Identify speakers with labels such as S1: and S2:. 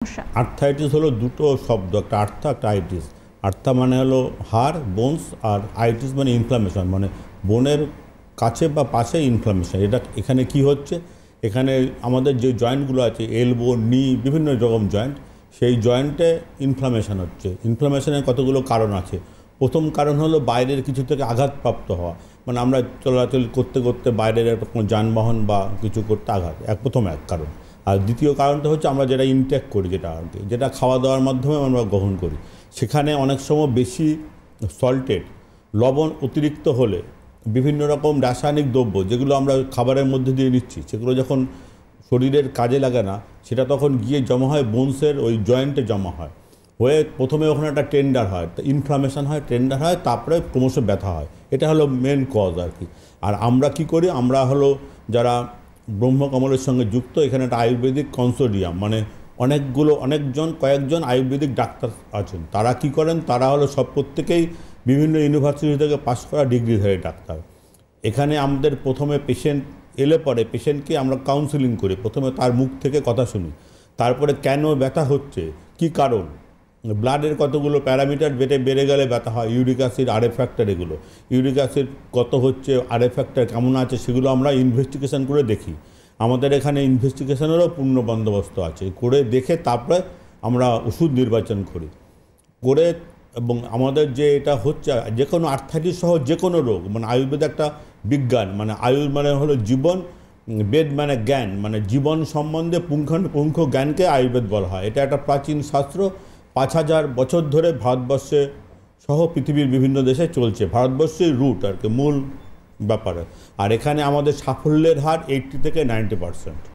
S1: সমস্যা।
S2: আর্থাইটিস হলো দুটো শব্দ, একটা আর্থা একটা আইটিস। আর্থা মানে হলো হাড় বোনস, আর আইটিস মানে ইনফ্লামেশন, মানে বোনের কাছে বা পাশে ইনফ্লামেশন। এখানে কি হচ্ছে, এখানে আমাদের যে জয়েন্টগুলো আছে এলবো নি বিভিন্ন রকম জয়েন্ট, সেই জয়েন্টে ইনফ্লামেশন হচ্ছে। ইনফ্লামেশনের কতগুলো কারণ আছে। প্রথম কারণ হলো বাইরের কিছু থেকে আঘাতপ্রাপ্ত হওয়া, মানে আমরা চলাচল করতে করতে বাইরের একটা কোনো যানবাহন বা কিছু করতে আঘাত, প্রথম এক কারণ। আর দ্বিতীয় কারণটা হচ্ছে আমরা যেটা ইনটেক করি, যেটা খাওয়া দাওয়ার মাধ্যমে আমরা গ্রহণ করি, সেখানে অনেক সময় বেশি সল্টেড লবণ অতিরিক্ত হলে বিভিন্ন রকম রাসায়নিক দ্রব্য যেগুলো আমরা খাবারের মধ্যে দিয়ে নিচ্ছি, সেগুলো যখন শরীরের কাজে লাগে না, সেটা তখন গিয়ে জমা হয় বোনসের ওই জয়েন্টে জমা হয়, হয়ে প্রথমে ওখানে একটা টেন্ডার হয়, ইনফ্লামেশন হয়, টেন্ডার হয়, তারপরে ক্রমশ ব্যথা হয়। এটা হলো মেন কজ আর কি। আর আমরা কি করি, আমরা হলো যারা ব্রহ্মকমলের সঙ্গে যুক্ত, এখানে একটা আয়ুর্বেদিক কনসোর্টিয়াম, মানে কয়েকজন আয়ুর্বেদিক ডাক্তার আছেন। তারা কি করেন, তারা হলো সব প্রত্যেকেই বিভিন্ন ইউনিভার্সিটি থেকে পাশ করা ডিগ্রিধারী ডাক্তার। এখানে আমাদের প্রথমে পেশেন্ট এলে পরে পেশেন্টকে আমরা কাউন্সেলিং করি, প্রথমে তার মুখ থেকে কথা শুনি, তারপরে কেন ব্যথা হচ্ছে, কি কারণ, ব্লাডের কতগুলো প্যারামিটার বেড়ে গেলে ব্যথা হয়, ইউরিক অ্যাসিড, আরএফ ফ্যাক্টর, এগুলো ইউরিক অ্যাসিড কত হচ্ছে, আরএফ ফ্যাক্টর কেমন আছে, সেগুলো আমরা ইনভেস্টিগেশন করে দেখি। আমাদের এখানে ইনভেস্টিগেশনেরও পূর্ণ বন্দোবস্ত আছে, করে দেখে তারপরে আমরা ওষুধ নির্বাচন করি করে। এবং আমাদের যে এটা হচ্ছে, যে কোনো আর্থাইটিস সহ যে কোনো রোগ, মানে আয়ুর্বেদ একটা বিজ্ঞান, মানে আয়ুর মানে হলো জীবন, বেদ মানে জ্ঞান, মানে জীবন সম্বন্ধে পুঙ্খানুপুঙ্খ জ্ঞানকে আয়ুর্বেদ বলা হয়। এটা একটা প্রাচীন শাস্ত্র, 5,000 বছর ধরে ভারতবর্ষে সহ পৃথিবীর বিভিন্ন দেশে চলছে। ভারতবর্ষের রুট আর কি, মূল ব্যাপারে। আর এখানে আমাদের সাফল্যের হার 80 থেকে 90%।